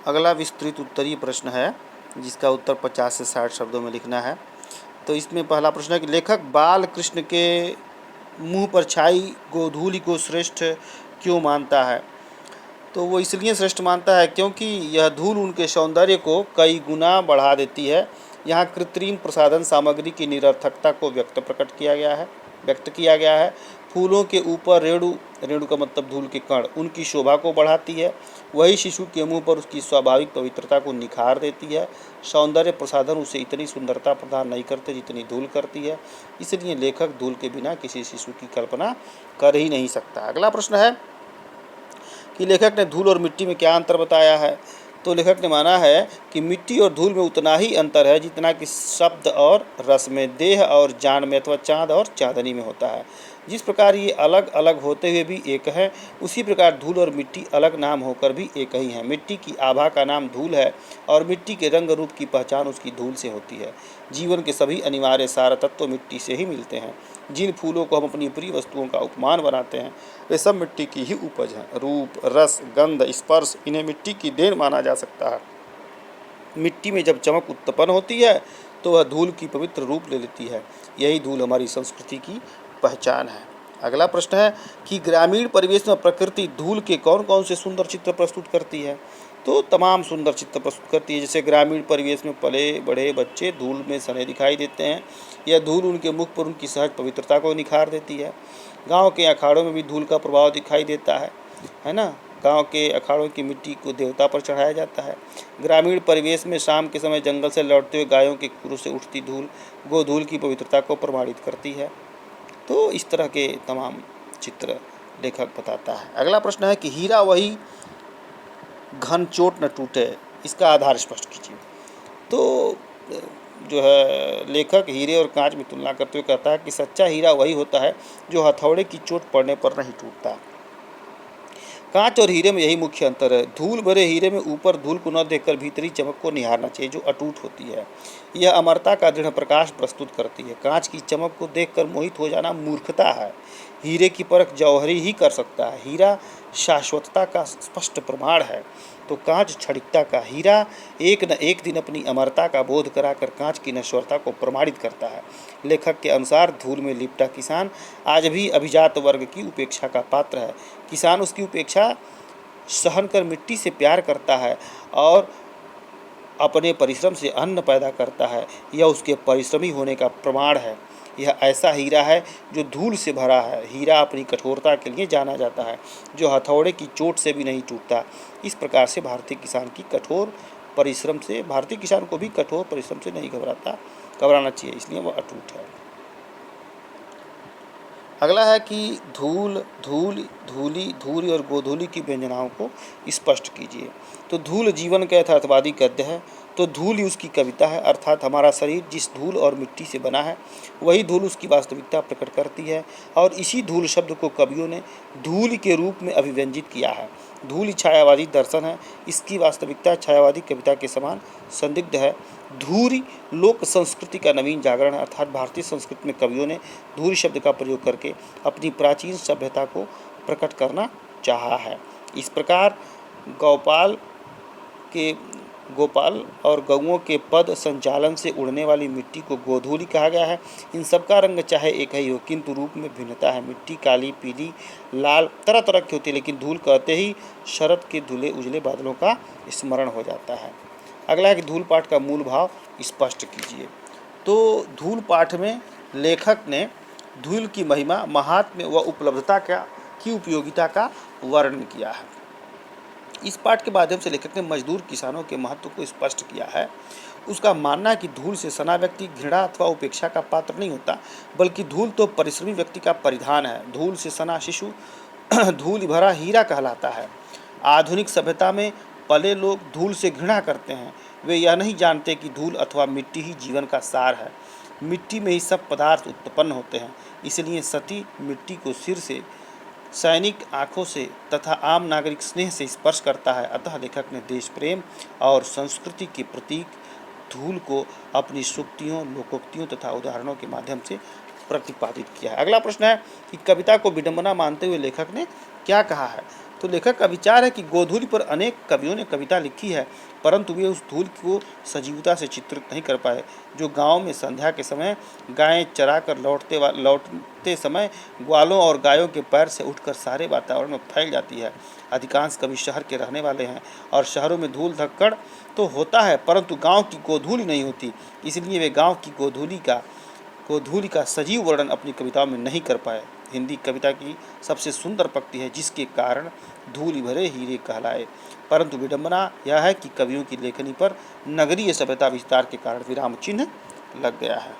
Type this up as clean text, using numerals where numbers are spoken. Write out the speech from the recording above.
अगला विस्तृत उत्तरीय प्रश्न है जिसका उत्तर 50 से 60 शब्दों में लिखना है। तो इसमें पहला प्रश्न है कि लेखक बाल कृष्ण के मुंह पर छाई गोधूलि को श्रेष्ठ क्यों मानता है। तो वो इसलिए श्रेष्ठ मानता है क्योंकि यह धूल उनके सौंदर्य को कई गुना बढ़ा देती है। यहाँ कृत्रिम प्रसाधन सामग्री की निरर्थकता को व्यक्त किया गया है। फूलों के ऊपर रेणु का मतलब धूल के कण उनकी शोभा को बढ़ाती है, वही शिशु के मुंह पर उसकी स्वाभाविक पवित्रता को निखार देती है। सौंदर्य प्रसाधन उसे इतनी सुंदरता प्रदान नहीं करते जितनी धूल करती है, इसलिए लेखक धूल के बिना किसी शिशु की कल्पना कर ही नहीं सकता। अगला प्रश्न है कि लेखक ने धूल और मिट्टी में क्या अंतर बताया है। तो लेखक ने माना है कि मिट्टी और धूल में उतना ही अंतर है जितना कि शब्द और रस में, देह और जान में अथवा चाँद और चाँदनी में होता है। जिस प्रकार ये अलग अलग होते हुए भी एक है, उसी प्रकार धूल और मिट्टी अलग नाम होकर भी एक ही है। मिट्टी की आभा का नाम धूल है और मिट्टी के रंग रूप की पहचान उसकी धूल से होती है। जीवन के सभी अनिवार्य सार तत्व मिट्टी से ही मिलते हैं। जिन फूलों को हम अपनी प्रिय वस्तुओं का उपमान बनाते हैं वे सब मिट्टी की ही उपज हैं। रूप, रस, गंध, स्पर्श इन्हें मिट्टी की देन माना जा सकता है। मिट्टी में जब चमक उत्पन्न होती है तो वह धूल की पवित्र रूप ले लेती है। यही धूल हमारी संस्कृति की पहचान है। अगला प्रश्न है कि ग्रामीण परिवेश में प्रकृति धूल के कौन कौन से सुंदर चित्र प्रस्तुत करती है। तो तमाम सुंदर चित्र प्रस्तुत करती है। जैसे ग्रामीण परिवेश में पले बड़े बच्चे धूल में सने दिखाई देते हैं। यह धूल उनके मुख पर उनकी सहज पवित्रता को निखार देती है। गांव के अखाड़ों में भी धूल का प्रभाव दिखाई देता है ना। गांव के अखाड़ों की मिट्टी को देवता पर चढ़ाया जाता है। ग्रामीण परिवेश में शाम के समय जंगल से लौटते हुए गायों के खुरों से उठती धूल गोधूल की पवित्रता को प्रमाणित करती है। तो इस तरह के तमाम चित्र लेखक बताता है। अगला प्रश्न है कि हीरा वही घन चोट न टूटे, इसका आधार स्पष्ट कीजिए। तो जो है लेखक हीरे और कांच में तुलना करते हुए कहता है कि सच्चा हीरा वही होता है जो हथौड़े की चोट पड़ने पर नहीं टूटता। कांच और हीरे में यही मुख्य अंतर है। धूल भरे हीरे में ऊपर धूल को न देखकर भीतरी चमक को निहारना चाहिए जो अटूट होती है। यह अमरता का दृढ़ प्रकाश प्रस्तुत करती है। कांच की चमक को देखकर मोहित हो जाना मूर्खता है। हीरे की परख जौहरी ही कर सकता है। हीरा शाश्वतता का स्पष्ट प्रमाण है तो कांच क्षणिकता का। हीरा एक न एक दिन अपनी अमरता का बोध कराकर कांच की नश्वरता को प्रमाणित करता है। लेखक के अनुसार धूल में लिपटा किसान आज भी अभिजात वर्ग की उपेक्षा का पात्र है। किसान उसकी उपेक्षा सहन कर मिट्टी से प्यार करता है और अपने परिश्रम से अन्न पैदा करता है। यह उसके परिश्रमी होने का प्रमाण है। यह ऐसा हीरा है जो धूल से भरा है। हीरा अपनी कठोरता के लिए जाना जाता है जो हथौड़े की चोट से भी नहीं टूटता। इस प्रकार से भारतीय किसान को भी कठोर परिश्रम से नहीं घबराना चाहिए, इसलिए वह अटूट है। अगला है कि धूल, धूल, धूली, धूरी और गोधूली की व्यंजनाओं को स्पष्ट कीजिए। तो धूल जीवन का यथार्थवादी गद्य है। तो धूल ही उसकी कविता है, अर्थात हमारा शरीर जिस धूल और मिट्टी से बना है वही धूल उसकी वास्तविकता प्रकट करती है और इसी धूल शब्द को कवियों ने धूल के रूप में अभिव्यंजित किया है। धूल छायावादी दर्शन है, इसकी वास्तविकता छायावादी कविता के समान संदिग्ध है। धूरी लोक संस्कृति का नवीन जागरण है, अर्थात भारतीय संस्कृति में कवियों ने धूरी शब्द का प्रयोग करके अपनी प्राचीन सभ्यता को प्रकट करना चाहा है। इस प्रकार गोपाल और गौओं के पद संचालन से उड़ने वाली मिट्टी को गोधूली कहा गया है। इन सब का रंग चाहे एक ही हो किंतु रूप में भिन्नता है। मिट्टी काली, पीली, लाल तरह तरह की होती है, लेकिन धूल कहते ही शरद के धुले उजले बादलों का स्मरण हो जाता है। अगला है कि धूल पाठ का मूल भाव स्पष्ट कीजिए। तो धूल पाठ में लेखक ने धूल की महिमा, महात्म्य व उपलब्धता की उपयोगिता का वर्णन किया है। इस पाठ के माध्यम से लेखक ने मजदूर किसानों के महत्व को स्पष्ट किया है। उसका मानना है कि धूल से सना व्यक्ति घृणा अथवा उपेक्षा का पात्र नहीं होता, बल्कि धूल तो परिश्रमी व्यक्ति का परिधान है। धूल से सना शिशु धूल भरा हीरा कहलाता है। आधुनिक सभ्यता में पले लोग धूल से घृणा करते हैं। वे यह नहीं जानते कि धूल अथवा मिट्टी ही जीवन का सार है। मिट्टी में ही सब पदार्थ उत्पन्न होते हैं। इसलिए सती मिट्टी को सिर से, सैनिक आँखों से तथा आम नागरिक स्नेह से स्पर्श करता है। अतः लेखक ने देश प्रेम और संस्कृति के प्रतीक धूल को अपनी सूक्तियों, लोकोक्तियों तथा उदाहरणों के माध्यम से प्रतिपादित किया है। अगला प्रश्न है कि कविता को विडंबना मानते हुए लेखक ने क्या कहा है। तो लेखक का विचार है कि गोधूलि पर अनेक कवियों ने कविता लिखी है, परंतु वे उस धूल को सजीवता से चित्रित नहीं कर पाए जो गांव में संध्या के समय गायें चरा कर लौटते समय ग्वालों और गायों के पैर से उठकर सारे वातावरण में फैल जाती है। अधिकांश कवि शहर के रहने वाले हैं और शहरों में धूल धक्कड़ तो होता है, परंतु गांव की गोधूलि नहीं होती, इसलिए वे गांव की गोधूलि का सजीव वर्णन अपनी कविताओं में नहीं कर पाए। हिंदी कविता की सबसे सुंदर पंक्ति है, जिसके कारण धूलि भरे हीरे कहलाए। परंतु विडंबना यह है कि कवियों की लेखनी पर नगरीय सभ्यता विस्तार के कारण विराम चिन्ह लग गया है।